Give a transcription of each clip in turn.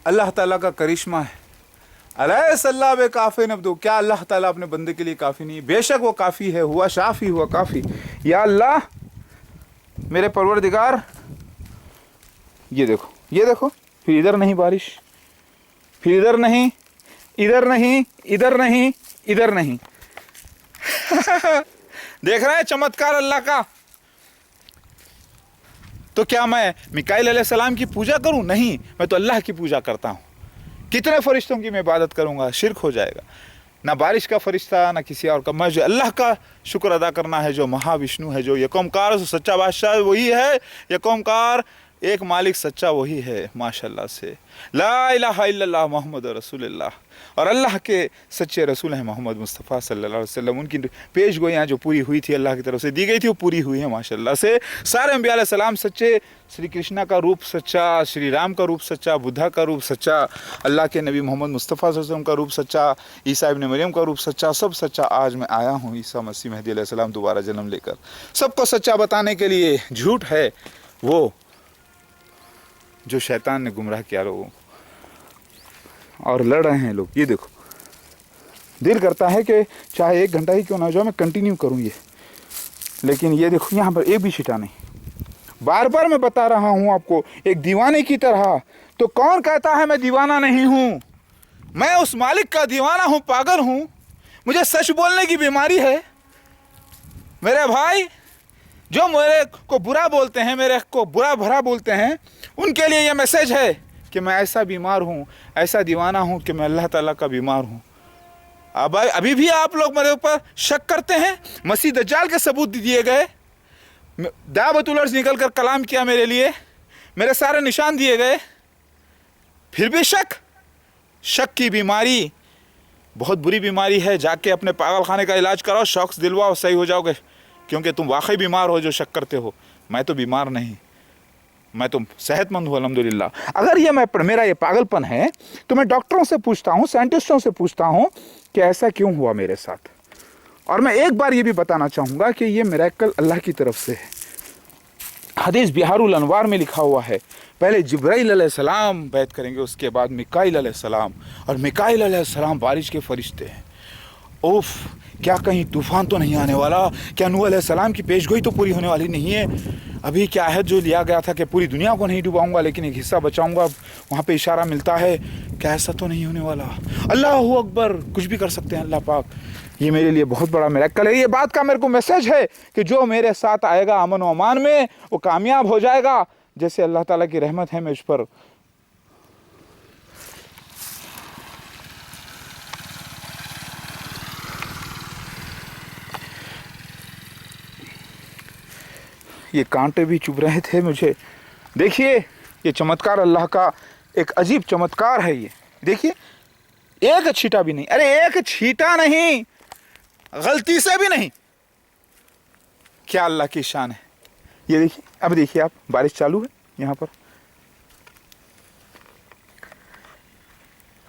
अल्लाह ताला का करिश्मा है। अलैहिस्सल्लाह बे काफ़िन अब्दु, क्या अल्लाह ताला अपने बंदे के लिए काफ़ी नहीं? बेशक वो काफ़ी है, हुआ शाफ़ी हुआ काफ़ी। या अल्लाह मेरे परवरदिगार, ये देखो, ये देखो, फिर इधर नहीं बारिश, फिर इधर नहीं, इधर नहीं, इधर नहीं, इधर नहीं। देख रहे हैं चमत्कार अल्लाह का। तो क्या मैं मिकाईल अलैहिस्सलाम की पूजा करूं? नहीं, मैं तो अल्लाह की पूजा करता हूं। कितने फरिश्तों की मैं इबादत करूंगा? शिरक हो जाएगा। ना बारिश का फरिश्ता, ना किसी और का। मैं जो अल्लाह का शुक्र अदा करना है, जो महाविष्णु है, जो यकौमकार सच्चा बादशाह वही है, यकौमकार एक मालिक सच्चा वही है माशाल्लाह से। ला इलाहा इल्लल्लाह मुहम्मद रसूलुल्लाह, और अल्लाह के सच्चे रसूल हैं मोहम्मद मुस्तफ़ा सल्लल्लाहु अलैहि वसल्लम। उनकी पेश गोइयाँ जो पूरी हुई थी, अल्लाह की तरफ से दी गई थी, वो पूरी हुई है माशाल्लाह से। सारे अंबिया अलैहिस्सलाम सच्चे, श्री कृष्णा का रूप सच्चा, श्री राम का रूप सच्चा, बुद्धा का रूप सच्चा, अल्लाह के नबी मोहम्मद मुस्तफ़ा सल्लल्लाहु अलैहि वसल्लम का रूप सच्चा, ईसा इब्न मरियम का रूप सच्चा, सब सच्चा। आज मैं आया हूँ ईसा मसीह महदी अलैहिस्सलाम दोबारा जन्म लेकर, सबको सच्चा बताने के लिए। झूठ है वो जो शैतान ने गुमराह किया लोगों को, और लड़ रहे हैं लोग। ये देखो, दिल करता है कि चाहे 1 घंटा ही क्यों ना हो जाए, मैं कंटिन्यू करूं ये, लेकिन ये देखो यहाँ पर एक भी छिटा नहीं। बार बार मैं बता रहा हूँ आपको, एक दीवाने की तरह। तो कौन कहता है मैं दीवाना नहीं हूँ? मैं उस मालिक का दीवाना हूँ, पागल हूँ। मुझे सच बोलने की बीमारी है मेरे भाई। जो मेरे को बुरा बोलते हैं, मेरे को बुरा भरा बोलते हैं, उनके लिए यह मैसेज है कि मैं ऐसा बीमार हूँ, ऐसा दीवाना हूँ कि मैं अल्लाह ताला का बीमार हूँ। अब अभी भी आप लोग मेरे ऊपर शक करते हैं। मसीह दज्जाल के सबूत दिए गए, दावतुल अर्ज़ निकल कर कलाम किया मेरे लिए, मेरे सारे निशान दिए गए, फिर भी शक की बीमारी बहुत बुरी बीमारी है। जाके अपने पागल खाने का इलाज कराओ, शौक़ दिलवाओ, सही हो जाओगे, क्योंकि तुम वाकई बीमार हो जो शक करते हो। मैं तो बीमार नहीं, मैं तो सेहतमंद हूँ अल्हम्दुलिल्लाह। अगर ये मेरा ये पागलपन है तो मैं डॉक्टरों से पूछता हूँ, साइंटिस्टों से पूछता हूँ कि ऐसा क्यों हुआ मेरे साथ। और मैं एक बार ये भी बताना चाहूँगा कि ये मिरेकल अल्लाह की तरफ से है। हदीस बिहारुल अनवार में लिखा हुआ है, पहले जिब्राइल अलैहिस्सलाम बैत करेंगे, उसके बाद मिकाईल अलैहिस्सलाम, और मिकाईल अलैहिस्सलाम बारिश के फरिश्ते हैं। उफ, क्या कहीं तूफान तो नहीं आने वाला? क्या नूह अलैहिस्सलाम की पेशगोई तो पूरी होने वाली नहीं है? अभी क्या है जो लिया गया था कि पूरी दुनिया को नहीं डुबाऊंगा लेकिन एक हिस्सा बचाऊंगा, वहाँ पे इशारा मिलता है। क्या ऐसा तो नहीं होने वाला? अल्लाहू अकबर, कुछ भी कर सकते हैं अल्लाह पाक। ये मेरे लिए बहुत बड़ा मिरेकल है। ये बात का मेरे को मैसेज है कि जो मेरे साथ आएगा अमन व अमान में, वो कामयाब हो जाएगा। जैसे अल्लाह ताला की रहमत है मुझ पर। ये कांटे भी चुभ रहे थे मुझे। देखिए, ये चमत्कार अल्लाह का एक अजीब चमत्कार है। ये देखिए, एक छींटा भी नहीं, अरे एक छींटा नहीं, गलती से भी नहीं। क्या अल्लाह की शान है। ये देखिए, अब देखिए आप, बारिश चालू है यहाँ पर,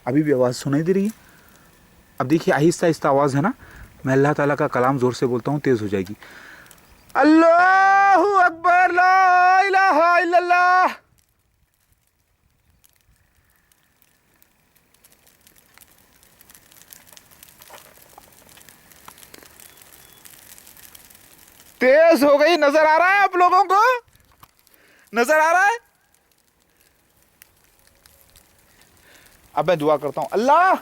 अभी भी आवाज़ सुनाई दे रही है। अब देखिए, आहिस्ता आहिस्ता आवाज़ है ना, मैं अल्लाह ताला का कलाम ज़ोर से बोलता हूँ, तेज़ हो जाएगी। अल्लाहू अकबर, ला इलाहा इल्लल्लाह। तेज हो गई, नजर आ रहा है आप लोगों को? नजर आ रहा है? अब मैं दुआ करता हूं, अल्लाह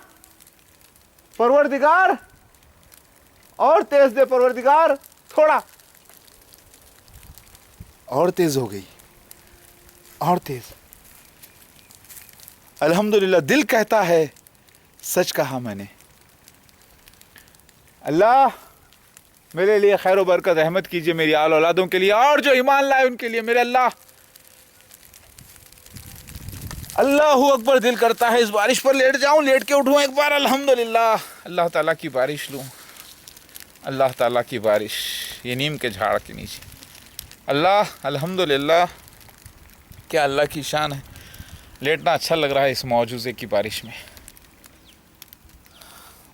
परवरदिगार और तेज दे, परवरदिगार थोड़ा और तेज हो गई, और तेज। अल्हम्दुलिल्लाह, दिल कहता है सच कहा मैंने। अल्लाह मेरे लिए खैर व बरकत रहमत कीजिए, मेरी आल औलादों के लिए, और जो ईमान लाए उनके लिए मेरे अल्लाह। अल्लाहू अकबर, दिल करता है इस बारिश पर लेट जाऊं, लेट के उठूं एक बार। अल्हम्दुलिल्लाह, अल्लाह ताला की बारिश लूं, अल्लाह ताला की बारिश, ये नीम के झाड़ के नीचे। अल्लाह, अल्हम्दुलिल्लाह, क्या अल्लाह की शान है। लेटना अच्छा लग रहा है इस मौजूज़े की बारिश में,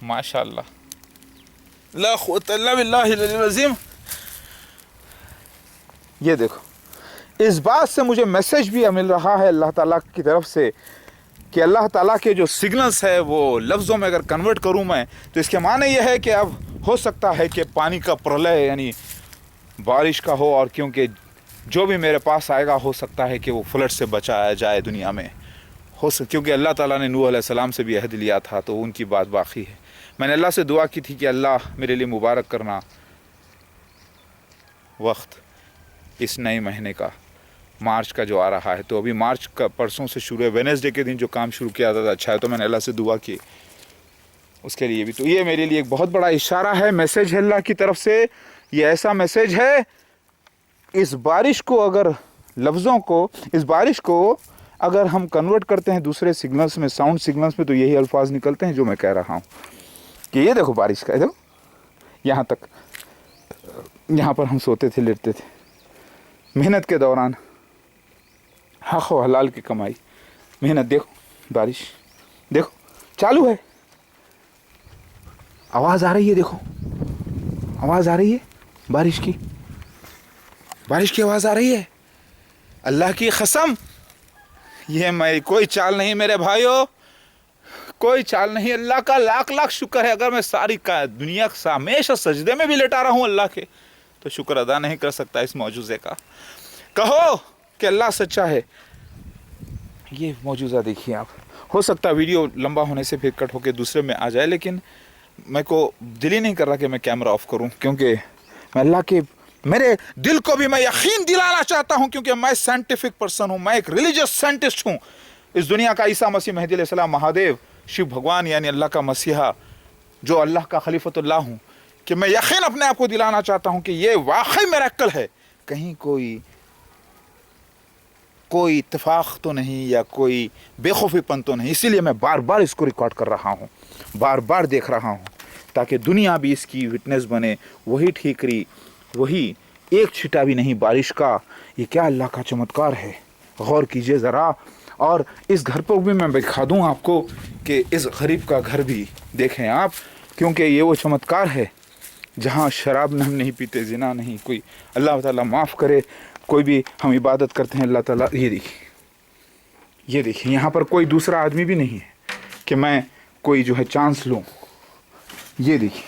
माशाअल्लाह, ला क़ुव्वता इल्ला बिल्लाहिल अलील अज़ीम। ये देखो, इस बात से मुझे मैसेज भी मिल रहा है अल्लाह ताला की तरफ से कि अल्लाह ताला के जो सिग्नल्स है वो लफ्ज़ों में अगर कन्वर्ट करूं मैं, तो इसके माने ये है कि अब हो सकता है कि पानी का प्रलय यानी बारिश का हो, और क्योंकि जो भी मेरे पास आएगा हो सकता है कि वो फ्लड से बचाया जाए दुनिया में, क्योंकि अल्लाह ताला ने नूह अलैहिस्सलाम से भी अहद लिया था, तो उनकी बात बाकी है। मैंने अल्लाह से दुआ की थी कि अल्लाह मेरे लिए मुबारक करना वक्त इस नए महीने का, मार्च का जो आ रहा है। तो अभी मार्च का परसों से शुरू है, वेडनेसडे के दिन जो काम शुरू किया था अच्छा है, तो मैंने अल्लाह से दुआ की उसके लिए भी। तो ये मेरे लिए एक बहुत बड़ा इशारा है, मैसेज है अल्लाह की तरफ से। ये ऐसा मैसेज है, इस बारिश को अगर लफ्ज़ों को, इस बारिश को अगर हम कन्वर्ट करते हैं दूसरे सिग्नल्स में, साउंड सिग्नल्स में, तो यही अल्फाज निकलते हैं जो मैं कह रहा हूँ कि ये देखो बारिश का, देखो यहाँ तक, यहाँ पर हम सोते थे, लेटते थे मेहनत के दौरान, हक़ व हलाल की कमाई, मेहनत, देखो बारिश, देखो चालू है, आवाज़ आ रही है, देखो आवाज़ आ रही है बारिश की, बारिश की आवाज़ आ रही है। अल्लाह की कसम, ये मैं कोई चाल नहीं मेरे भाइयों, कोई चाल नहीं। अल्लाह का लाख लाख शुक्र है। अगर मैं सारी का दुनिया हमेशा सजदे में भी लेटा रहा हूँ अल्लाह के, तो शुक्र अदा नहीं कर सकता इस मौजूज़े का। कहो कि अल्लाह सच्चा है। ये मौजूज़ा देखिए आप, हो सकता है वीडियो लंबा होने से फिर कट होकर दूसरे में आ जाए, लेकिन मेरे को दिल ही नहीं कर रहा कि मैं कैमरा ऑफ करूं, क्योंकि मैं अल्लाह के, मेरे दिल को भी मैं यकीन दिलाना चाहता हूं, क्योंकि मैं साइंटिफिक पर्सन हूं, मैं एक रिलीजियस साइंटिस्ट हूं। इस दुनिया का ईसा मसीह मेहदी अलैहिस्सलाम, महादेव, शिव भगवान यानी अल्लाह का मसीहा, जो अल्लाह का खलीफतुल्लाह हूं, कि मैं यकीन अपने आप को दिलाना चाहता हूं कि ये वाकई मिरेकल है, कहीं कोई इत्तेफाक तो नहीं या कोई बेखौफीपन तो नहीं। इसीलिए मैं बार बार इसको रिकॉर्ड कर रहा हूँ, बार बार देख रहा हूँ, ताकि दुनिया भी इसकी विटनेस बने। वही ठीकरी, वही एक छिटा भी नहीं बारिश का। ये क्या अल्लाह का चमत्कार है, गौर कीजिए ज़रा। और इस घर पर भी मैं दिखा दूँ आपको कि इस गरीब का घर भी देखें आप, क्योंकि ये वो चमत्कार है जहाँ शराब हम नहीं पीते, ज़िना नहीं, कोई अल्लाह ताला माफ़ करे, कोई भी हम इबादत करते हैं अल्लाह ताला। ये देखिए यहाँ पर कोई दूसरा आदमी भी नहीं है कि मैं कोई जो है चांस लूँ। ये देखिए,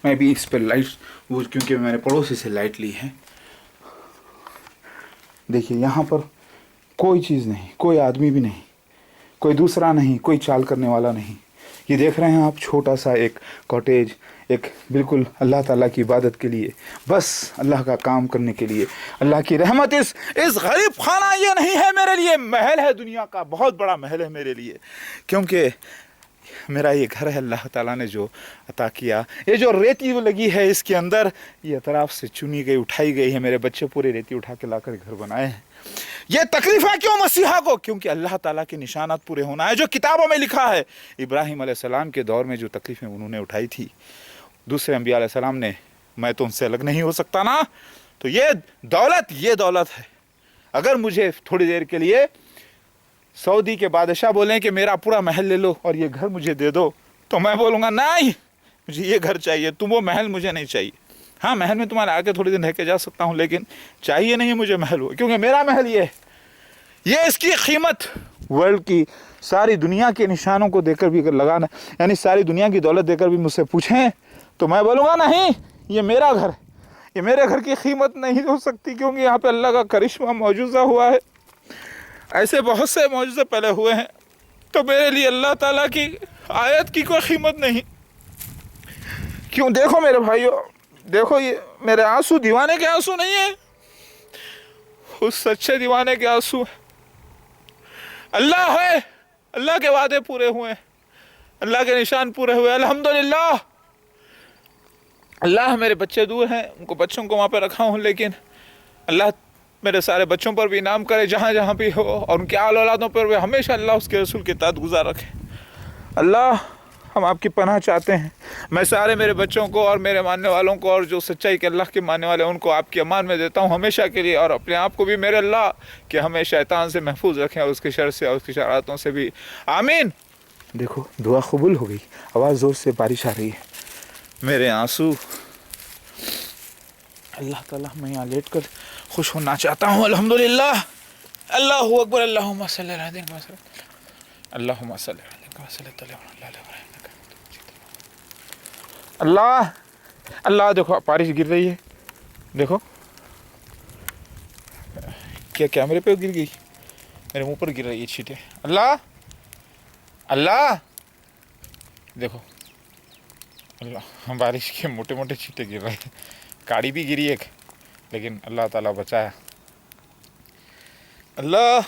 मैं भी इस पर लाइट, वो क्योंकि मैंने पड़ोसी से लाइट ली है। देखिए यहाँ पर कोई चीज़ नहीं, कोई आदमी भी नहीं, कोई दूसरा नहीं, कोई चाल करने वाला नहीं। ये देख रहे हैं आप, छोटा सा एक कॉटेज, एक बिल्कुल अल्लाह ताला की इबादत के लिए, बस अल्लाह का काम करने के लिए। अल्लाह की रहमत इस गरीब खाना ये नहीं है मेरे लिए, महल है, दुनिया का बहुत बड़ा महल है मेरे लिए, क्योंकि मेरा ये घर है अल्लाह ताला ने जो अता किया। ये जो रेती लगी है इसके अंदर, ये अतराफ से चुनी गई, उठाई गई है, मेरे बच्चे पूरे रेती उठा के लाकर घर बनाए हैं। ये तकलीफ़ें क्यों मसीहा को? क्योंकि अल्लाह ताला के निशानात पूरे होना है, जो किताबों में लिखा है। इब्राहिम अलैहिस्सलाम के दौर में जो तकलीफ़ें उन्होंने उठाई थी, दूसरे अंबिया अलैहिस्सलाम ने, मैं तो उनसे अलग नहीं हो सकता ना। तो ये दौलत है। अगर मुझे थोड़ी देर के लिए सऊदी के बादशाह बोलें कि मेरा पूरा महल ले लो और ये घर मुझे दे दो, तो मैं बोलूँगा नहीं, मुझे ये घर चाहिए, तुम वो महल मुझे नहीं चाहिए। हाँ, महल में तुम्हारे आके थोड़ी दिन रह के जा सकता हूँ, लेकिन चाहिए नहीं मुझे महल वो, क्योंकि मेरा महल ये है। ये इसकी कीमत वर्ल्ड की सारी दुनिया के निशानों को देकर भी अगर लगाना, यानी सारी दुनिया की दौलत देकर भी मुझसे पूछें, तो मैं बोलूँगा नहीं, ये मेरा घर, ये मेरे घर की कीमत नहीं हो सकती, क्योंकि यहाँ पे अल्लाह का करिश्मा मौजूदा हुआ है। ऐसे बहुत से मौजूदे पहले हुए हैं, तो मेरे लिए अल्लाह ताला की आयत की कोई कीमत नहीं। क्यों? देखो मेरे भाइयों, देखो ये मेरे आंसू दीवाने के आंसू नहीं है, उस सच्चे दीवाने के आंसू है। अल्लाह है, अल्लाह के वादे पूरे हुए, अल्लाह के निशान पूरे हुए, अल्हम्दुलिल्लाह। अल्लाह, मेरे बच्चे दूर हैं, उनको बच्चों को वहाँ पे रखा हूँ, लेकिन अल्लाह मेरे सारे बच्चों पर भी इनाम करे जहाँ जहाँ भी हो, और उनके आल औलादों पर भी हमेशा अल्लाह उसके रसूल के ताद गुजार रखे। अल्लाह, हम आपकी पनाह चाहते हैं। मैं सारे मेरे बच्चों को और मेरे मानने वालों को, और जो सच्चाई के अल्लाह के मानने वाले हैं, उनको आपकी अमान में देता हूँ हमेशा के लिए, और अपने आप को भी मेरे अल्लाह कि हमें शैतान से महफूज रखें, और उसके शर से और उसकी शरारतों से भी। आमीन। देखो दुआ कबूल हो गई, आवाज़ ज़ोर से बारिश आ रही है, मेरे आंसू। अल्लाह ताला, मैं यहाँ लेट कर खुश होना चाहता हूँ। अल्हम्दुलिल्लाह, अल्लाहु अकबर, अल्लाहुम्मा सल्ली अला अल्लाहुम्मा सल्लि अलैहि वसल्लम। अल्लाह अल्लाह, देखो बारिश गिर रही है, देखो क्या कैमरे पे गिर गई, मेरे मुंह पर गिर रही है छींटे। अल्लाह अल्लाह, देखो अल्लाह, बारिश के मोटे मोटे छींटे गिर रहे हैं, गाड़ी भी गिरी एक, लेकिन अल्लाह ताला बचाया। अल्लाह,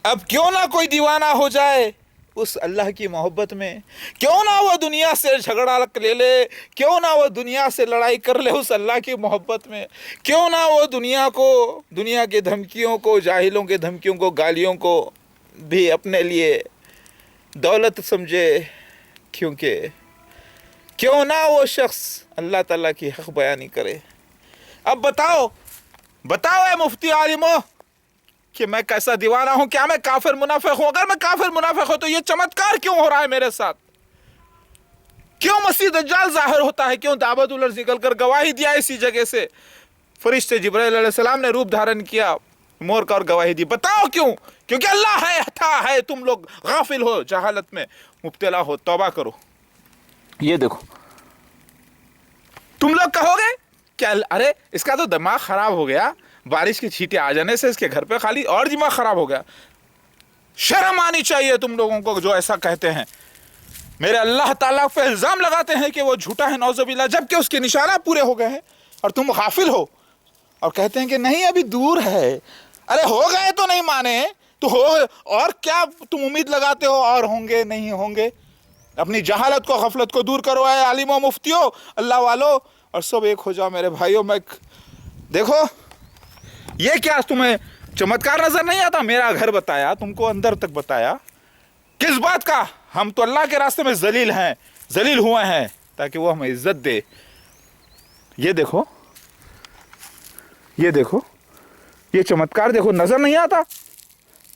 अब क्यों ना कोई दीवाना हो जाए उस अल्लाह की मोहब्बत में, क्यों ना वो दुनिया से झगड़ा ले ले, क्यों ना वो दुनिया से लड़ाई कर ले उस अल्लाह की मोहब्बत में, क्यों ना वो दुनिया को, दुनिया के धमकियों को, जाहिलों के धमकियों को, गालियों को भी अपने लिए दौलत समझे, क्योंकि क्यों ना वो शख्स अल्लाह ताला की हक बयानी करे। अब बताओ बताओ ए मुफ्ती आलिमो कि मैं कैसा दीवाना हूं, क्या मैं काफिर मुनाफिक हूं? अगर मैं काफिर मुनाफिक हूं तो ये चमत्कार क्यों हो रहा है मेरे साथ? क्यों मसीह दज्जाल जाहिर होता है? क्यों दावत उलट निकल कर गवाही दिया इसी जगह से? फरिश्ते जिब्राइल अलैहिस्सलाम ने रूप धारण किया मोर का और गवाही दी। बताओ क्यों? क्योंकि अल्लाह है, हथा है, तुम लोग गाफिल हो, जहालत में मुब्तला हो, तौबा करो। ये देखो, तुम लोग कहोगे क्या अरे इसका तो दिमाग खराब हो गया, बारिश की छींटे आ जाने से इसके घर पे खाली और दिमाग खराब हो गया। शर्म आनी चाहिए तुम लोगों को जो ऐसा कहते हैं, मेरे अल्लाह ताला पे इल्जाम लगाते हैं कि वो झूठा है नौजुबिल्लाह, जबकि उसके निशाना पूरे हो गए हैं और तुम गाफिल हो और कहते हैं कि नहीं अभी दूर है। अरे हो गए तो नहीं माने तो हो, और क्या तुम उम्मीद लगाते हो और होंगे नहीं होंगे? अपनी जहालत को, गफलत को दूर करो है आलिमो, मुफ्तियों, अल्लाह वालों, और सब एक हो जाओ मेरे भाइयों। मैं देखो ये क्या तुम्हें चमत्कार नजर नहीं आता? मेरा घर बताया, तुमको अंदर तक बताया, किस बात का? हम तो अल्लाह के रास्ते में जलील हैं, जलील हुए हैं ताकि वो हमें इज्जत दे। ये देखो, ये देखो, ये चमत्कार देखो, नजर नहीं आता?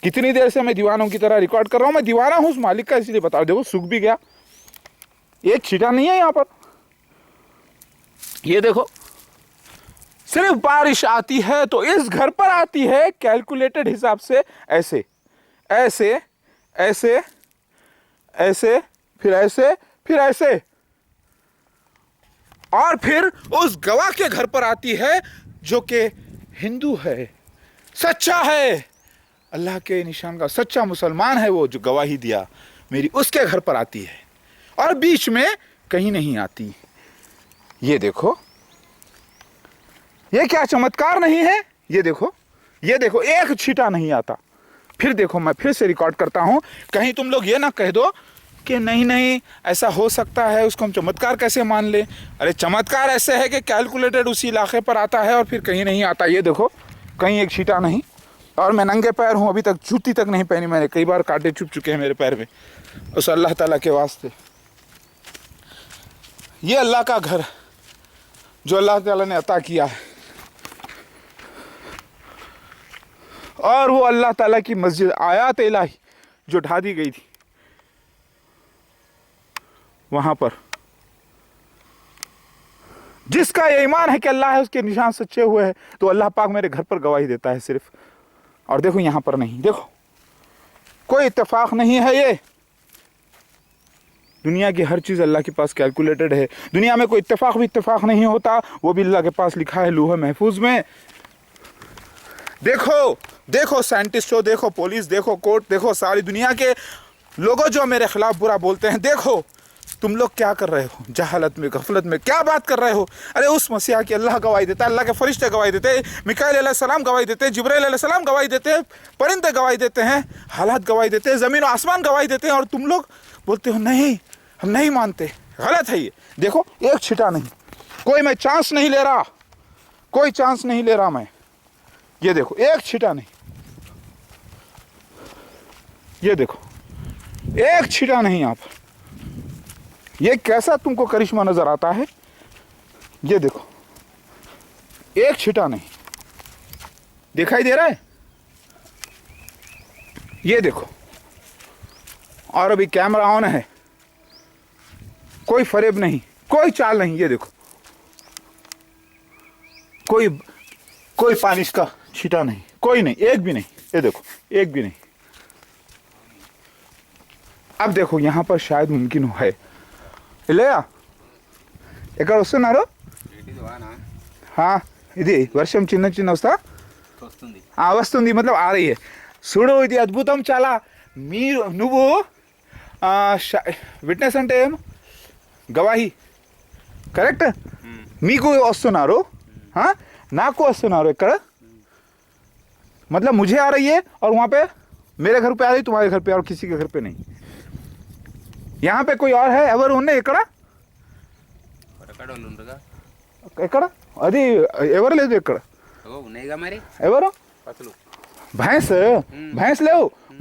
कितनी देर से मैं दीवानों की तरह रिकॉर्ड कर रहा हूं, मैं दीवाना हूं उस मालिक का, इसलिए बताओ। देखो सूख भी गया, एक छींटा नहीं है यहां पर। ये देखो, सिर्फ बारिश आती है तो इस घर पर आती है कैलकुलेटेड हिसाब से, ऐसे ऐसे ऐसे ऐसे, फिर ऐसे, फिर ऐसे, और फिर उस गवाह के घर पर आती है जो कि हिंदू है, सच्चा है, अल्लाह के निशान का सच्चा मुसलमान है, वो जो गवाही दिया मेरी, उसके घर पर आती है और बीच में कहीं नहीं आती। ये देखो, ये क्या चमत्कार नहीं है? ये देखो, ये देखो, एक छींटा नहीं आता। फिर देखो, मैं फिर से रिकॉर्ड करता हूं, कहीं तुम लोग ये ना कह दो कि नहीं नहीं ऐसा हो सकता है, उसको हम चमत्कार कैसे मान ले? अरे चमत्कार ऐसे है कि कैलकुलेटेड उसी इलाके पर आता है और फिर कहीं नहीं आता। ये देखो, कहीं एक छींटा नहीं, और मैं नंगे पैर हूं, अभी तक जूती तक नहीं पहनी मैंने, कई बार कांटे चुभ चुके हैं मेरे पैर में, उस अल्लाह ताला के वास्ते। ये अल्लाह का घर जो अल्लाह ताला ने अता किया है, और वो अल्लाह ताला की मस्जिद आयात इलाही जो ढा दी गई थी वहां पर, जिसका ये ईमान है कि अल्लाह है, उसके निशान सच्चे हुए हैं, तो अल्लाह पाक मेरे घर पर गवाही देता है सिर्फ। और देखो यहां पर नहीं, देखो कोई इत्तेफाक नहीं है, ये दुनिया की हर चीज अल्लाह के पास कैलकुलेटेड है। दुनिया में कोई इत्तेफाक भी इत्तेफाक नहीं होता, वो भी अल्लाह के पास लिखा है लूहे महफूज में। देखो देखो, साइंटिस्ट हो, देखो पुलिस, देखो कोर्ट, देखो सारी दुनिया के लोगों जो मेरे खिलाफ बुरा बोलते हैं, देखो तुम लोग क्या कर रहे हो, जहालत में, गफलत में क्या बात कर रहे हो? अरे उस मसीहा की अल्लाह गवाही देता है, अल्लाह के फरिश्ते गवाही देते हैं, मिकाईल अलैहिस्सलाम गवाही देते हैं, जिब्राइल अलैहिस्सलाम गवाही देते हैं, परिंदे गवाही देते हैं, हालात गवाही देते हैं, ज़मीन और आसमान गवाही देते हैं, और तुम लोग बोलते हो नहीं हम नहीं मानते। गलत है ये। देखो एक छिटा नहीं, कोई मैं चांस नहीं ले रहा, कोई चांस नहीं ले रहा मैं। ये देखो एक छिटा नहीं, ये देखो एक छिटा नहीं यहाँ पर। ये कैसा तुमको करिश्मा नजर आता है? ये देखो एक छिटा नहीं दिखाई दे रहा है, ये देखो। और अभी कैमरा ऑन है, कोई फरेब नहीं, कोई चाल नहीं। ये देखो कोई पानी का छींटा नहीं, कोई नहीं, एक भी नहीं। ये देखो एक भी नहीं। अब देखो यहाँ पर शायद मुमकिन है इल्लया ఎక్కడ వస్తున్నారు हाँ ఇది వర్షం చిన్న చిన్న వస్తుంది मतलब आ रही है చూడు ఇది అద్భుతం చాలా మీరు నువ్వు విట్నెస్ అంటే ఏం గవాహి కరెక్ట్ మీకు వస్తున్నారు నాకు వస్తున్నారు ఇక్కడ मतलब मुझे आ रही है और वहाँ पे मेरे घर पे आ रही तुम्हारे घर पे और किसी के घर पे नहीं यहाँ पे कोई और है ఎవరు ఉన్నాయి ఇక్కడ ఎక్కడ అది ఎవరు లేదు ఇక్కడ ఎవరు भैंस भैंस ले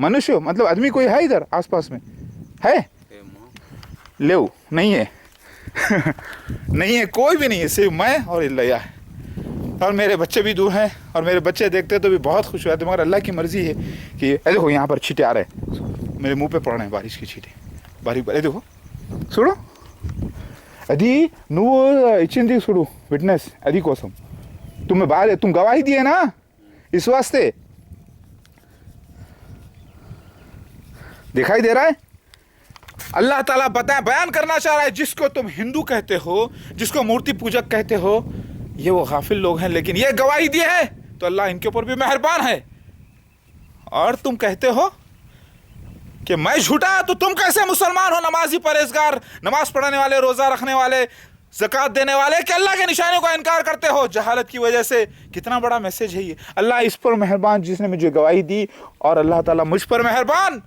मनुष्य मतलब आदमी कोई है इधर आसपास में है ले नहीं है नहीं है कोई भी नहीं है सिर्फ मैं और इल्लया है और मेरे बच्चे भी दूर हैं और मेरे बच्चे देखते तो भी बहुत खुश हुए थे मगर अल्लाह की मर्जी है कि देखो यहाँ पर छींटे आ रहे हैं मेरे मुंह पे पड़ रहे हैं बारिश की छींटे बारीक बारीक देखो చూడు అది నువ్వు ఇచ్చింది చూడు విట్నెస్ అది కోసం तुम गवाही दिए ना इस वास्ते दिखाई दे रहा है अल्लाह ताला बयान करना चाह रहा है जिसको तुम हिंदू कहते हो जिसको मूर्ति पूजक कहते हो ये वो गाफिल लोग हैं लेकिन ये गवाही दिए है तो अल्लाह इनके ऊपर भी मेहरबान है और तुम कहते हो कि मैं झूठा तो तुम कैसे मुसलमान हो नमाजी परहेजगार नमाज पढ़ने वाले रोजा रखने वाले ज़कात देने वाले कि अल्लाह के निशानों का इनकार करते हो जहालत की वजह से कितना बड़ा मैसेज है ये अल्लाह इस पर मेहरबान जिसने मुझे गवाही दी और अल्लाह ताला मुझ पर मेहरबान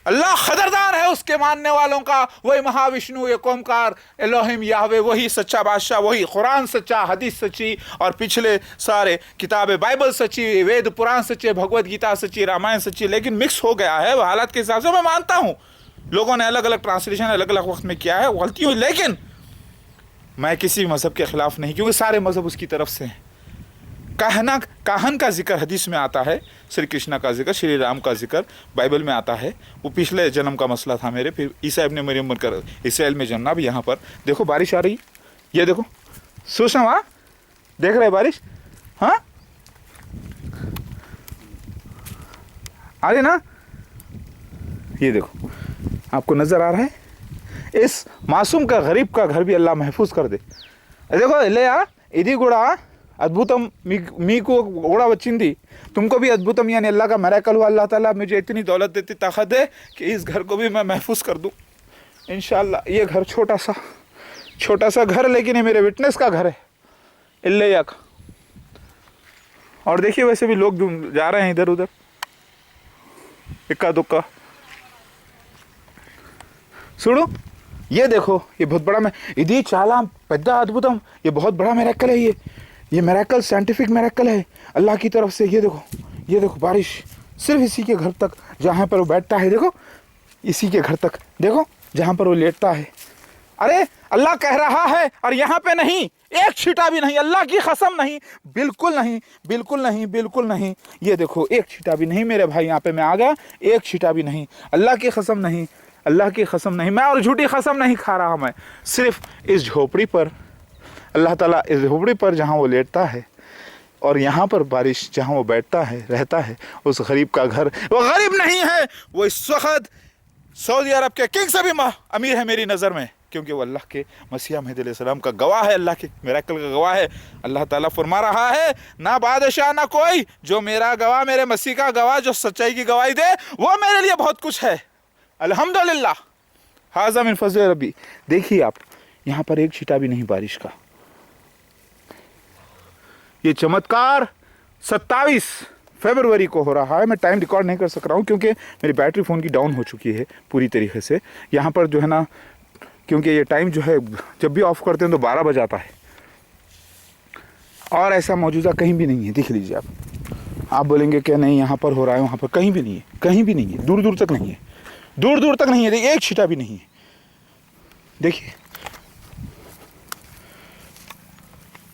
अल्लाह खदरदार है उसके मानने वालों का वही महाविष्णु एक ओमकार एलोहिम याहवे वही सच्चा बादशाह वही कुरान सच्चा हदीस सच्ची और पिछले सारे किताबें बाइबल सच्ची वेद पुराण सच्चे भगवत गीता सच्ची रामायण सच्ची लेकिन मिक्स हो गया है हालात के हिसाब से मैं मानता हूँ लोगों ने अलग अलग ट्रांसलेशन अलग अलग वक्त में किया है गलती हुई लेकिन मैं किसी मज़हब के ख़िलाफ़ नहीं क्योंकि सारे मज़हब उसकी तरफ से हैं काहन का जिक्र हदीस में आता है श्री कृष्णा का जिक्र श्री राम का जिक्र बाइबल में आता है वो पिछले जन्म का मसला था मेरे फिर ईसा इब्ने मरियम बनकर इसराइल में जन्मा भी यहाँ पर देखो बारिश आ रही ये देखो सोचना वहाँ देख रहे बारिश हाँ आ रही ना ये देखो आपको नज़र आ रहा है इस मासूम का गरीब का घर भी अल्लाह महफूज कर दे देखो इल्लया ఇది కూడా अद्भुतम मीको घोड़ा వచ్చింది तुमको भी अद्भुतम यानी अल्लाह का मिरेकल हुआ अल्लाह ताला मुझे इतनी दौलत देती ताकत है कि इस घर को भी मैं महफूज कर दूं इंशाअल्लाह ये घर छोटा सा घर लेकिन ये मेरे विटनेस का घर है इल्लया का और देखिए वैसे भी लोग जा रहे हैं इधर उधर इक्का दुक्का చూడు ये देखो ये बहुत बड़ा ఇది చాలా పెద్ద అద్భుతం ये बहुत बड़ा मिरेकल है ये मिरेकल साइंटिफिक मिरेकल है अल्लाह की तरफ से ये देखो बारिश सिर्फ इसी के घर तक जहाँ पर वो बैठता है देखो इसी के घर तक देखो जहाँ पर वो लेटता है अरे अल्लाह कह रहा है और यहाँ पे नहीं एक छींटा भी नहीं अल्लाह की कसम नहीं बिल्कुल नहीं बिल्कुल नहीं बिल्कुल नहीं ये देखो एक छींटा भी नहीं मेरे भाई यहाँ पे मैं आ गया एक छींटा भी नहीं अल्लाह की कसम नहीं अल्लाह की कसम नहीं मैं और झूठी कसम नहीं खा रहा मैं सिर्फ इस झोपड़ी पर अल्लाह ताला इस झोपड़ी पर जहाँ वो लेटता है और यहाँ पर बारिश जहाँ वो बैठता है रहता है उस गरीब का घर वो गरीब नहीं है वो इस वक्त सऊदी अरब के किंग से भी अमीर है मेरी नज़र में क्योंकि वो अल्लाह के मसीह महदी अलैहिस्सलाम का गवाह है अल्लाह के मिरेकल का गवाह है अल्लाह ताला फरमा रहा है ना बादशाह ना कोई जो मेरा गवाह मेरे मसीह का गवाह जो सच्चाई की गवाही दे वो मेरे लिए बहुत कुछ है अल्हम्दुलिल्लाह हाज़ा मिन फज़ल रब्बी देखिए आप यहाँ पर एक छींटा भी नहीं बारिश का ये चमत्कार 27 फरवरी को हो रहा है मैं टाइम रिकॉर्ड नहीं कर सक रहा हूँ क्योंकि मेरी बैटरी फ़ोन की डाउन हो चुकी है पूरी तरीके से यहाँ पर जो है ना क्योंकि ये टाइम जो है जब भी ऑफ करते हैं तो 12 बज आता है और ऐसा मौजूदा कहीं भी नहीं है देख लीजिए आप बोलेंगे कि नहीं यहाँ पर हो रहा है वहाँ पर कहीं भी नहीं है कहीं भी नहीं है दूर दूर तक नहीं है दूर दूर तक नहीं है देखिए एक छींटा भी नहीं है देखिए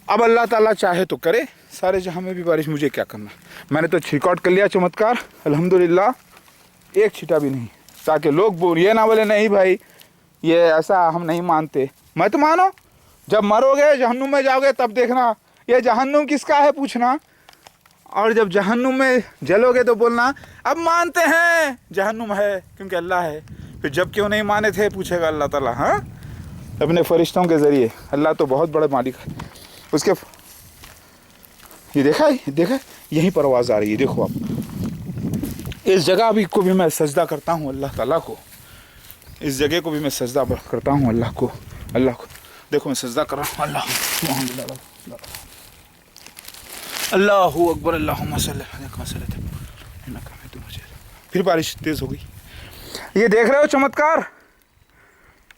अब अल्लाह ताला चाहे तो करे सारे जहाँ में भी बारिश मुझे क्या करना मैंने तो रिकॉर्ड कर लिया चमत्कार अल्हम्दुलिल्लाह एक छींटा भी नहीं ताकि लोग बोल ये ना बोले नहीं भाई ये ऐसा हम नहीं मानते मत मानो जब मरोगे जहन्नुम में जाओगे तब देखना ये जहन्नुम किसका है पूछना और जब जहन्नुम में जलोगे तो बोलना अब मानते हैं जहन्नुम है क्योंकि अल्लाह है। फिर जब क्यों नहीं माने थे पूछेगा अल्लाह ताला, हाँ, अपने फरिश्तों के ज़रिए। अल्लाह तो बहुत बड़े मालिक है उसके। ये देखा यहीं पर आवाज़ आ रही है, देखो आप। इस जगह भी को भी मैं सजदा करता हूँ अल्लाह ताला को, इस जगह को भी मैं सजदा करता हूँ अल्लाह को। देखो मैं सजदा कर रहा हूँ अल्लाह अकबर अल्लाहुम्मा सल्ली अलैहि। फिर बारिश तेज़ हो गई। ये देख रहे हो चमत्कार,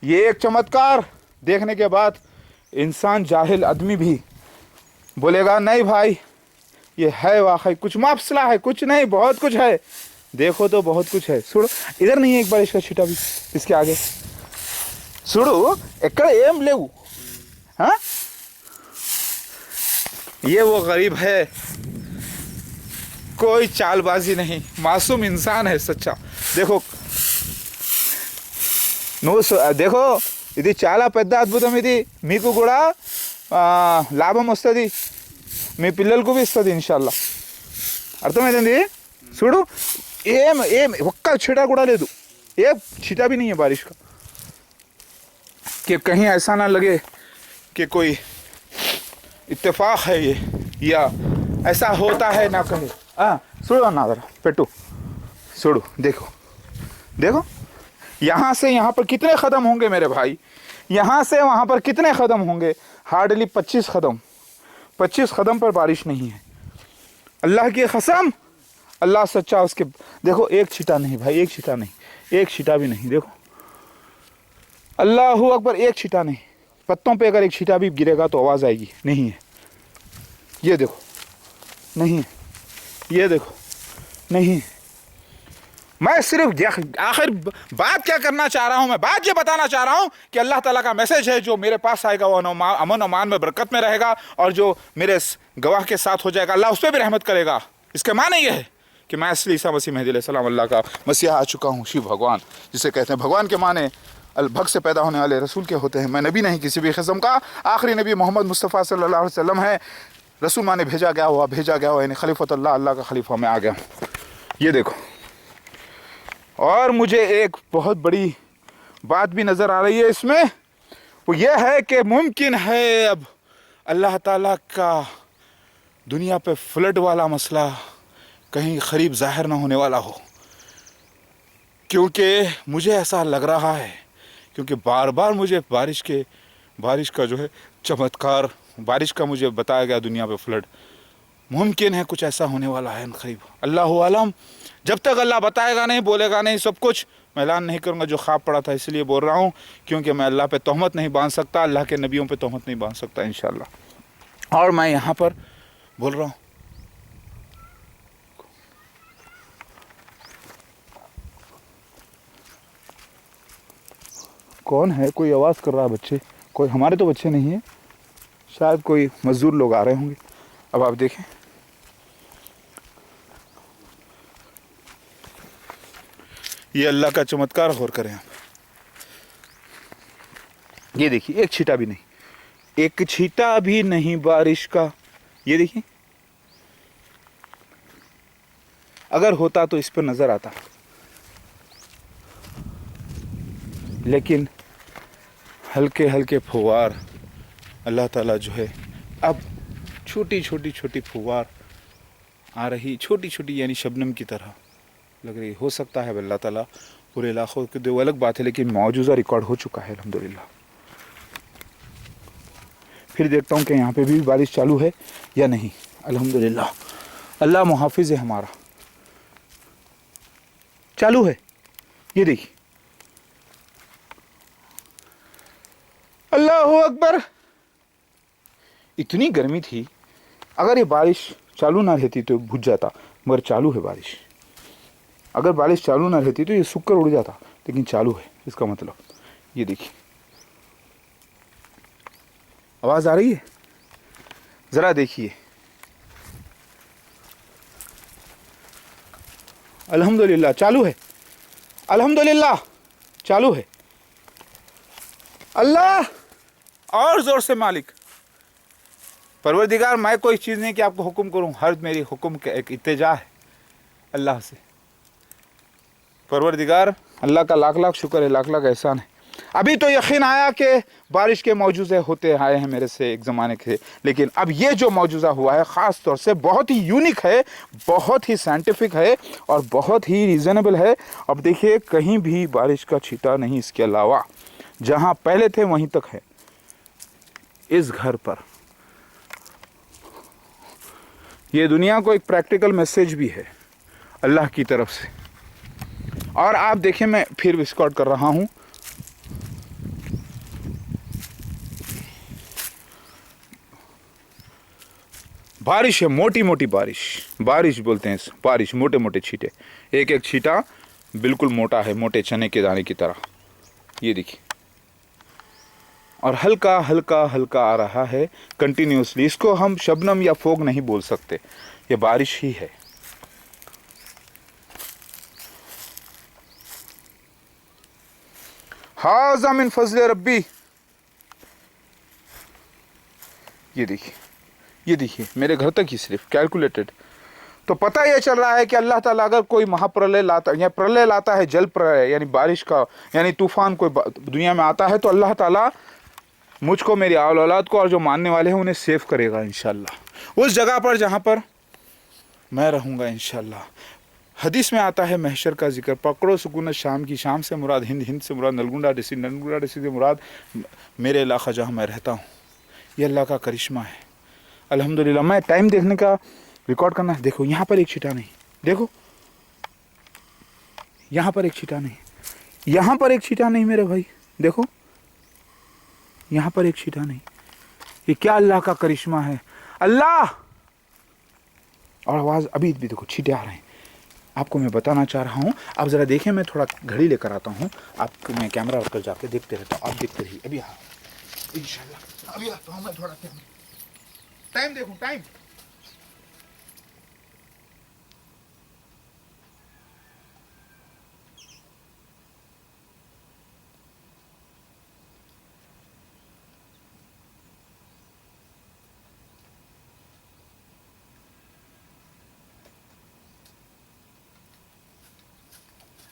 ये एक चमत्कार देखने के बाद इंसान जाहिल आदमी भी बोलेगा नहीं भाई ये है वाकई कुछ मसला है, कुछ नहीं बहुत कुछ है। देखो तो बहुत कुछ है। सुनो इधर नहीं है एक बार इसका छिटा भी इसके आगे सुनो एक्कड़ एम लेऊ। हाँ ये वो गरीब है, कोई चालबाजी नहीं, मासूम इंसान है सच्चा। देखो देखो ఇది చాలా పెద్ద అద్భుతం, ఇది మీకు కూడా లాభం వస్తుంది, మీ పిల్లలకు भी ఇస్తుంది ఇన్షాల్లా। అర్థమైంది? చూడు ఏం ఒక్క छिटा కూడా లేదు, ఏ छिटा भी नहीं है बारिश का, कि कहीं ऐसा ना लगे कि कोई इत्तेफाक है ये या ऐसा होता है ना कहे। చూడు అన్న जरा పెట్టు చూడు देखो यहाँ से यहाँ पर कितने कदम होंगे मेरे भाई, यहाँ से वहाँ पर कितने कदम होंगे, हार्डली 25 कदम पर बारिश नहीं है। अल्लाह की कसम अल्लाह सच्चा उसके। देखो एक छिटा नहीं भाई, एक छिटा नहीं, एक छिटा भी नहीं। देखो अल्लाह अकबर, एक छिटा नहीं। पत्तों पे अगर एक छिटा भी गिरेगा तो आवाज़ आएगी, नहीं है। ये देखो नहीं है, ये देखो नहीं है। मैं सिर्फ आखिर बात क्या करना चाह रहा हूँ, मैं बात ये बताना चाह रहा हूँ कि अल्लाह ताला का मैसेज है जो मेरे पास आएगा वो अमन अमान में बरकत में रहेगा, और जो मेरे गवाह के साथ हो जाएगा अल्लाह उस पर भी रहमत करेगा। इसके माने ये है कि मैं असली ईसा मसीह मेहदी अलैहिस्सलाम अल्लाह का मसीहा आ चुका हूँ, शिव भगवान जिसे कहते हैं। भगवान के माने भग से पैदा होने वाले रसूल के होते हैं। मैं नबी नहीं किसी भी किस्म का, आखिरी नबी मोहम्मद मुस्तफ़ा सल्लल्लाहु अलैहि वसल्लम है। रसूल माने भेजा गया हुआ यानी खलीफतुल्लाह, अल्लाह का खलीफा मैं आ गया हूँ। ये देखो, और मुझे एक बहुत बड़ी बात भी नज़र आ रही है इसमें, वो ये है कि मुमकिन है अब अल्लाह ताला का दुनिया पे फ्लड वाला मसला कहीं करीब ज़ाहिर ना होने वाला हो, क्योंकि मुझे ऐसा लग रहा है, क्योंकि बार बार मुझे बारिश का जो है चमत्कार, बारिश का मुझे बताया गया दुनिया पे फ्लड। मुमकिन है कुछ ऐसा होने वाला है करीब, अल्लाहु आलम। जब तक अल्लाह बताएगा नहीं, बोलेगा नहीं सब कुछ, मैं ऐलान नहीं करूँगा जो ख्वाब पड़ा था। इसलिए बोल रहा हूँ क्योंकि मैं अल्लाह पे तोहमत नहीं बांध सकता, अल्लाह के नबियों पे तोहमत नहीं बांध सकता इंशाअल्लाह। और मैं यहाँ पर बोल रहा हूँ, कौन है, कोई आवाज़ कर रहा है, बच्चे, कोई, हमारे तो बच्चे नहीं हैं, शायद कोई मज़दूर लोग आ रहे होंगे। अब आप देखें, ये अल्लाह का चमत्कार गौर करें आप। ये देखिए एक छींटा भी नहीं, एक छींटा भी नहीं बारिश का। ये देखिए, अगर होता तो इस पर नजर आता, लेकिन हल्के हल्के फुवार अल्लाह ताला जो है, अब छोटी छोटी फुवार आ रही, छोटी छोटी यानी शबनम की तरह लग रही। हो सकता है अल्लाह ताला पूरे इलाकों के दो अलग बात है, लेकिन मौजूदा रिकॉर्ड हो चुका है अल्हम्दुलिल्लाह। फिर देखता हूँ कि यहाँ पे भी बारिश चालू है या नहीं। अल्हम्दुलिल्लाह, अल्लाह मुहाफिज है हमारा, चालू है। ये देखिए, अल्लाहु अकबर। इतनी गर्मी थी, अगर ये बारिश चालू ना रहती तो बुझ जाता, मगर चालू है बारिश। अगर बारिश चालू ना रहती तो ये सूख कर उड़ जाता, लेकिन चालू है, इसका मतलब। ये देखिए, आवाज़ आ रही है, ज़रा देखिए। अल्हम्दुलिल्लाह चालू है, अल्हम्दुलिल्लाह चालू है। अल्लाह और ज़ोर से मालिक, परवरदिगार मैं कोई चीज़ नहीं कि आपको हुक्म करूं, हर मेरी हुक्म का एक इत्तेजा है अल्लाह से। परवरदिगार अल्लाह का लाख लाख शुक्र है, लाख लाख एहसान है। अभी तो यकीन आया कि बारिश के मौजूज़े होते आए हैं मेरे से एक ज़माने के, लेकिन अब ये जो मौजूज़ा हुआ है ख़ास तौर से बहुत ही यूनिक है, बहुत ही साइंटिफिक है और बहुत ही रीज़नेबल है। अब देखिए कहीं भी बारिश का छींटा नहीं, इसके अलावा जहाँ पहले थे वहीं तक है इस घर पर। ये दुनिया को एक प्रैक्टिकल मैसेज भी है अल्लाह की तरफ से। और आप देखें, मैं फिर रिकॉर्ड कर रहा हूँ, बारिश है, मोटी मोटी बारिश, बारिश बोलते हैं बारिश, मोटे मोटे छींटे, एक एक छींटा बिल्कुल मोटा है, मोटे चने के दाने की तरह। ये देखिए, और हल्का हल्का हल्का आ रहा है कंटिन्यूसली। इसको हम शबनम या फोग नहीं बोल सकते, ये बारिश ही है। हाज़ा मिन फज़ल रब्बी। ये देखिए, ये देखिए मेरे घर तक ही सिर्फ कैलकुलेटेड। तो पता यह चल रहा है कि अल्लाह ताला अगर कोई महाप्रलय लाता या प्रलय लाता है, जल प्रलय यानी बारिश का यानी तूफान कोई दुनिया में आता है, तो अल्लाह ताला मुझको, मेरी औलाद को और जो मानने वाले हैं उन्हें सेव करेगा इंशाल्लाह, उस जगह पर जहाँ पर मैं रहूँगा इंशाल्लाह। हदीस में आता है महशर का जिक्र, पकड़ो सुकूनत शाम की, शाम से मुराद हिंद, हिंद से मुराद नलगुंडा डिस्ट्रिक्ट, नलगुंडा डिस्ट्रिक्ट से मुराद मेरे इलाका जहाँ मैं रहता हूँ। ये अल्लाह का करिश्मा है अल्हम्दुलिल्लाह। मैं टाइम देखने का रिकॉर्ड करना है। देखो यहाँ पर एक छींटा नहीं, देखो यहाँ पर एक छींटा नहीं, यहाँ पर एक छींटा नहीं मेरे भाई, देखो यहाँ पर एक छींटा नहीं। ये क्या अल्लाह का करिश्मा है अल्लाह। और आवाज़ अभी भी देखो, छींटे आ रहे हैं, आपको मैं बताना चाह रहा हूँ। आप ज़रा देखें, मैं थोड़ा घड़ी लेकर आता हूँ, आपको मैं कैमरा रखकर जाके देखते रहता हूँ, आप देखते रहिए। अभी हाँ इंशाल्लाह अभी आता हूँ मैं, थोड़ा टाइम देखूँ, टाइम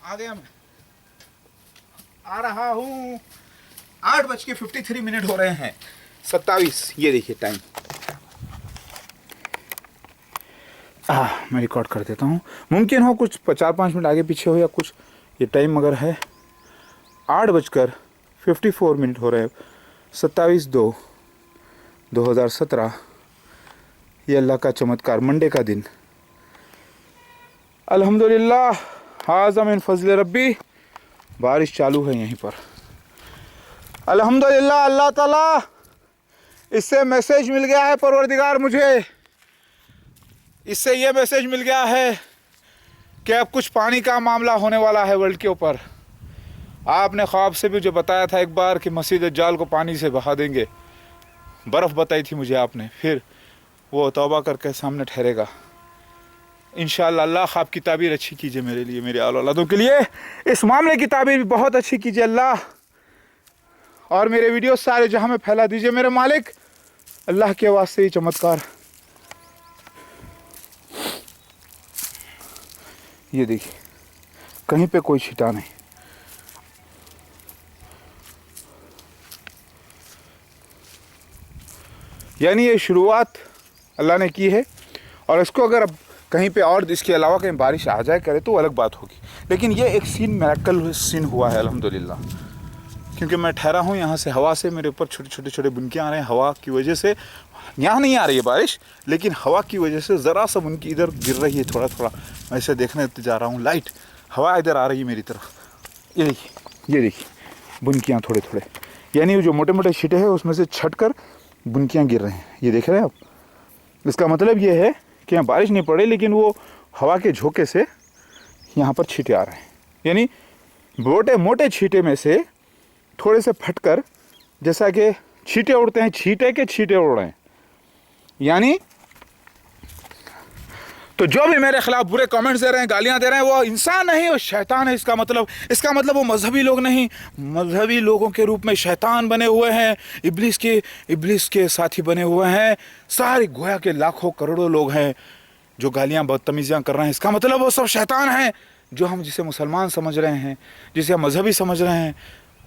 आ गया, मैं आ रहा हूँ। 8:53 हो रहे हैं, 27। ये देखिए टाइम, मैं रिकॉर्ड कर देता हूँ। मुमकिन हो कुछ 4-5 मिनट आगे पीछे हो या कुछ, ये टाइम मगर है 8:54 हो रहे हैं, 27/2/2017। ये अल्लाह का चमत्कार, मंडे का दिन अल्हम्दुलिल्लाह। हाज़ा मिन फज़ल रब्बी। बारिश चालू है यहीं पर अल्हम्दुलिल्लाह। अल्लाह ताला, इससे मैसेज मिल गया है परवरदिगार मुझे, इससे ये मैसेज मिल गया है कि अब कुछ पानी का मामला होने वाला है वर्ल्ड के ऊपर। आपने ख्वाब से भी जो बताया था एक बार कि मसीह दज्जाल को पानी से बहा देंगे, बर्फ़ बताई थी मुझे आपने, फिर वो तौबा करके सामने ठहरेगा इंशाअल्लाह। अल्लाह ख्वाब की ताबीर अच्छी कीजिए मेरे लिए, मेरे औलादों के लिए, इस मामले की ताबीर भी बहुत अच्छी कीजिए अल्लाह। और मेरे वीडियो सारे जहां में फैला दीजिए मेरे मालिक, अल्लाह के वास्ते ही चमत्कार। ये देखिए, कहीं पे कोई छींटा नहीं। यानी ये शुरुआत अल्लाह ने की है, और इसको अगर अब कहीं पे और इसके अलावा कहीं बारिश आ जाए करे तो अलग बात होगी, लेकिन ये एक सीन, मिरेकल सीन हुआ है अल्हम्दुलिल्लाह। क्योंकि मैं ठहरा हूँ यहाँ से, हवा से मेरे ऊपर छोटे छोटे बुनकियाँ आ रहे हैं, हवा की वजह से। यहाँ नहीं आ रही है बारिश, लेकिन हवा की वजह से ज़रा सा बुनकी इधर गिर रही है, थोड़ा थोड़ा मैं इसे देखने जा रहा हूँ। लाइट हवा इधर आ रही है मेरी तरफ। ये देखिए, ये देखिए बुनकियाँ थोड़े थोड़े, यानी जो मोटे मोटे छींटे हैं उसमें से छट कर बुनकियाँ गिर रहे हैं। ये देख रहे हैं आप, इसका मतलब ये है कि यहाँ बारिश नहीं पड़ रही, लेकिन वो हवा के झोंके से यहाँ पर छींटे आ रहे हैं। यानी मोटे मोटे छींटे में से थोड़े से फटकर, जैसा कि छींटे उड़ते हैं, छींटे के छींटे उड़ रहे हैं। यानी तो जो भी मेरे खिलाफ बुरे कमेंट्स दे रहे हैं, गालियां दे रहे हैं, वो इंसान नहीं, वो शैतान है। इसका मतलब वो मजहबी लोग नहीं, मजहबी लोगों के रूप में शैतान बने हुए हैं, इब्लिस के साथी बने हुए हैं। सारे गोया के लाखों करोड़ों लोग हैं जो गालियां बदतमीजियां कर रहे हैं। इसका मतलब वो सब शैतान हैं। जो हम जिसे मुसलमान समझ रहे हैं, जिसे हम मजहबी समझ रहे हैं,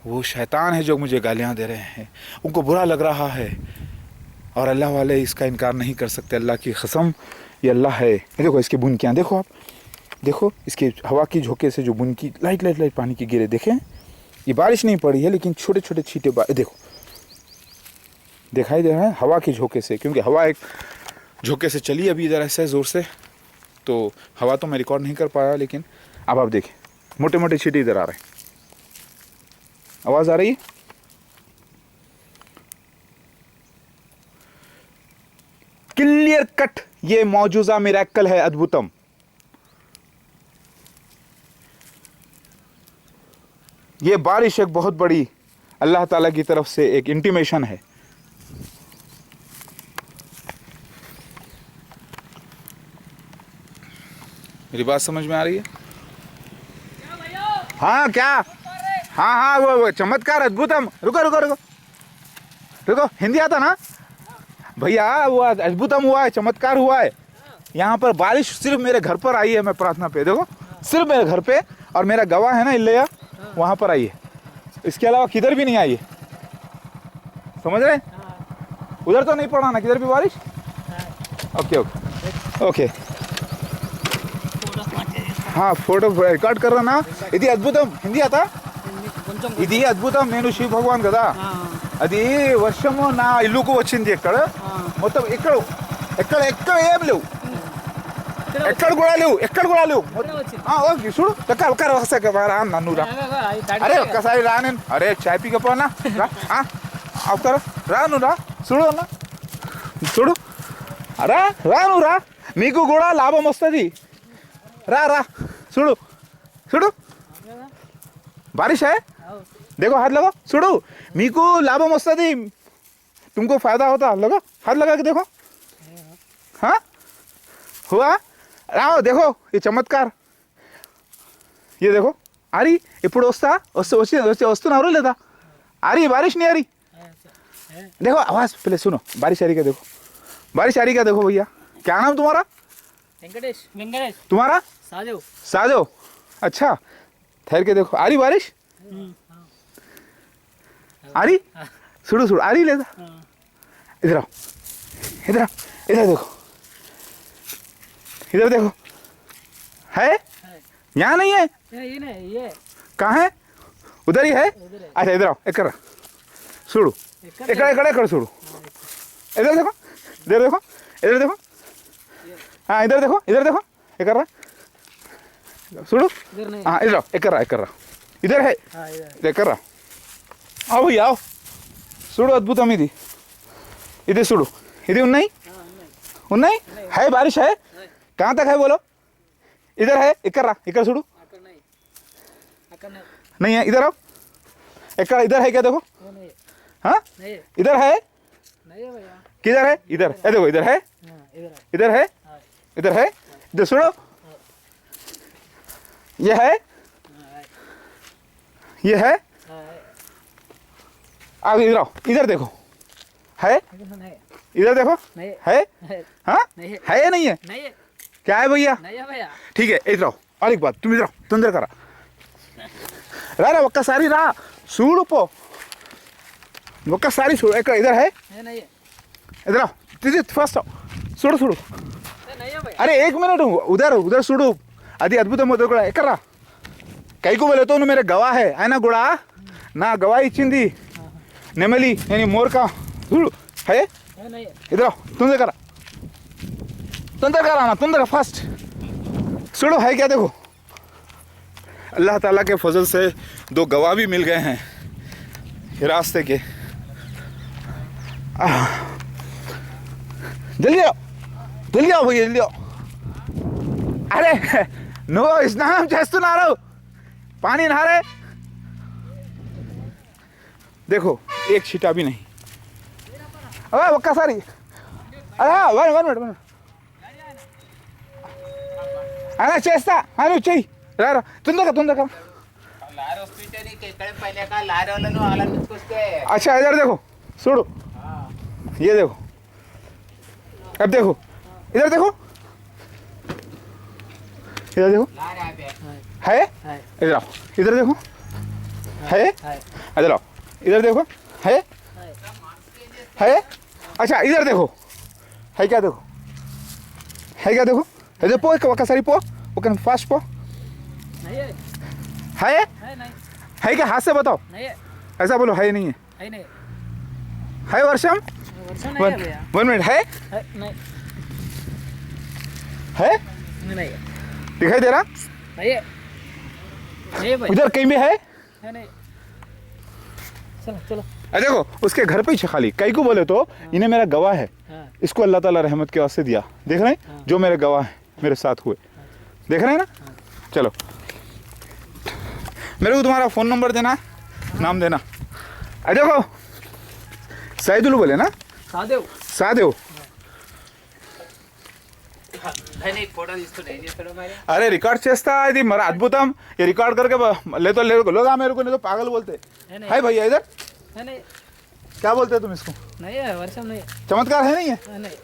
वो शैतान है जो मुझे गालियां दे रहे हैं। उनको बुरा लग रहा है और अल्लाह वाले इसका इनकार नहीं कर सकते। अल्लाह की कसम, ये अल्लाह है। ये देखो इसकी बुनकियाँ, देखो आप, देखो इसकी हवा की झोंके से जो बुनकी लाइट पानी की गिरे, देखें ये बारिश नहीं पड़ी है लेकिन छोटे छोटे छींटे देखो दिखाई दे रहे हैं हवा की झोंके से, क्योंकि हवा एक झोंके से चली अभी इधर ऐसे ज़ोर से, तो हवा तो मैं रिकॉर्ड नहीं कर पाया, लेकिन अब आप देखें मोटे मोटे छींटे इधर आ रहे हैं। आवाज़ आ रही है? क्लियर कट ये मौजूजा मिरेकल है, अद्भुतम। ये बारिश एक बहुत बड़ी अल्लाह ताला की तरफ से एक इंटीमेशन है। मेरी बात समझ में आ रही है? हाँ क्या? हाँ वो चमत्कार अद्भुतम। रुको हिंदी आता ना भैया? वो अद्भुतम हुआ है, चमत्कार हुआ है। यहाँ पर बारिश सिर्फ मेरे घर पर आई है, मैं प्रार्थना पे, देखो सिर्फ मेरे घर पे, और मेरा गवाह है ना इल्लैया, वहाँ पर आई है। इसके अलावा किधर भी नहीं आई है, समझ रहे? उधर तो नहीं पड़ा ना किधर भी बारिश? ओके हाँ, फोटो रिकॉर्ड कर रहा ना। ఇది అద్భుతం హిందీ आता? ఇది అద్భుతం. నేను శివ భగవాన్ కదా, అది వర్షము నా ఇల్లుకు వచ్చింది. ఎక్కడ మొత్తం ఎక్కడ ఏం లేవు, ఎక్కడ కూడా లేవు. ఓకే చూడు ఒక్కసారి రా, నన్ను రా, అరే ఒక్కసారి రా, నేను అరే చాయ్ పీకపోనా రా, ఒక్కరు రా, నువ్వు రా, చూడు అన్న, చూడు రా నువ్వు రా, మీకు కూడా లాభం వస్తుంది. रा सुड़ू बारिश है, देखो हाथ लगाओ, सुड़ू मीको लाभम वस्तदी, तुमको फायदा होता, लगा हाथ लगा के देखो. हाँ हुआ राव, देखो ये चमत्कार, ये देखो आ रही ఇప్పుడు वस्तुना लेता आ रही, बारिश नहीं आ रही. देखो आवाज पहले सुनो, बारिश आ रही क्या? देखो बारिश आ रही क्या? देखो भैया, क्या नाम तुम्हारा? वेंकटेश. तुम्हारा? साजो. अच्छा ठहर के देखो, आ रही बारिश? आ रही? सुड़ू आ रही लेता. इधर आओ, इधर देखो, इधर देखो, है यहाँ नहीं है? ये कहाँ है? उधर ही है. अच्छा इधर आओ, एक कर सुड़ू, एक सुड़ू, इधर देखो, हाँ इधर देखो, ये कर रहा सुड़ू. हाँ इधर आओ, एक कर रहा, इधर है, इधर कर रहा. आओ भैया आओ, सुड़ू अद्भुतम ఇది. ఇది सुड़ू, ఇది ఉన్నాయి है, बारिश है. कहाँ तक है बोलो? इधर है, एक कर रहा, इधर सुड़ू नहीं है. इधर आओ, एक इधर है क्या? देखो हाँ इधर है, किधर है? इधर है, देखो इधर है, इधर सुनो, ये है. अब इधर आओ, इधर देखो, है इधर देखो, है हाँ है या नहीं है? क्या है भैया? ठीक है इधर आओ. और एक बात, तुम इधर आओ, तंदर करा रा ఒక్కసారి రా, చూడు పో, ఒక్కసారి చూడు. इधर है, इधर आओ, फर्स्ट आओ, చూడు. अरे एक मिनट, उधर చూడు, అది అద్భుతం అవుతుంది కూడా. ఎక్కడ్రా కైకు వెళ్తావు, నువ్వు मेरे गवाह है. అయినా కూడా నా గవాహి ఇచ్చింది నెమలి, నేను మోర్కా. చూడు है, इधर आओ, तंदर करा ना, तंदर फास्ट చూడు है क्या? देखो अल्लाह ताला के फजल से 2 गवाह भी मिल गए हैं रास्ते के. जल्दी आओ भैया, जल्दी आओ. अरे నువ్వు స్నానం చేస్తున్నారు, पानी नहा रहे. देखो एक छींटा भी नहीं. अरे ఒక్కసారి, अरे 1 मिनट అలా చేస్తా అను చెయ్యి రారా తొందరగా లారీ వస్తుంటే నీకు ఎక్కడ పైలేక లారీ వాళ్ళను వాళ్ళని తీసుకొస్తే अच्छा इधर देखो छोड़ो ये देखो अब देखो इधर देखो इधर देखो లారీ ఆపే है है इधर आओ इधर देखो है है इधर आओ इधर देखो है है अच्छा इधर देखो है क्या देखो इधर पो ఒకసారి పో ఒక फास्ट पो नहीं है है नहीं है क्या हाथ से बताओ नहीं है ऐसा बोलो है नहीं है नहीं है वर्षम वर्षा नहीं है भैया 1 मिनट है है नहीं है नहीं है दिखाई दे रहा नहीं है नहीं भाई उधर कहीं भी है है नहीं चलो चलो अरे देखो उसके घर पे ही खाली कई को बोले तो इन्हें मेरा गवाह है हाँ इसको अल्लाह ताला रहमत के वास्ते दिया देख रहे हैं जो मेरे गवाह हैं मेरे साथ हुए देख रहे हैं ना चलो मेरे को तुम्हारा फ़ोन नंबर देना नाम देना अरे देखो सईदुल बोले ना सादेव सादेव నీకు ఫోటో తీసుకుంటే ఏం చేస్తాడు మరి अरे रिकॉर्ड చేస్తా ఇది మరి అద్భుతం ये रिकॉर्ड करके ले तो लोग मेरे को नहीं तो पागल बोलते है नहीं हाय भैया इधर है नहीं क्या बोलते हो तुम इसको नहीं है वर्षा नहीं है चमत्कार है नहीं है नहीं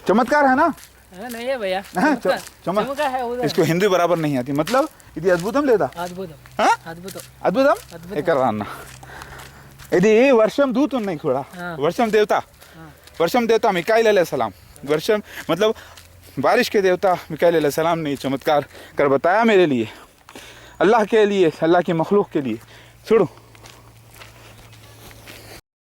चमत्कार है ना है नहीं है भैया हाँ, चमका चमक- है उधर इसको हिंदी बराबर नहीं आती मतलब ఇది అద్భుతం లేదా అద్భుతం हाँ? అద్భుతం అద్భుతం అద్భుతం. ఇక్కడ అన్న ఇది వర్షం దూత ఉన్నాయి కూడా हाँ. वर्षम देवता हाँ. वर्षम देवता मिकाइल अलैहिस्सलाम वर्षम मतलब बारिश के देवता मिकाइल अलैहिस्सलाम ने चमत्कार कर बताया मेरे लिए अल्लाह के लिए अल्लाह की मखलूक के लिए छोड़ो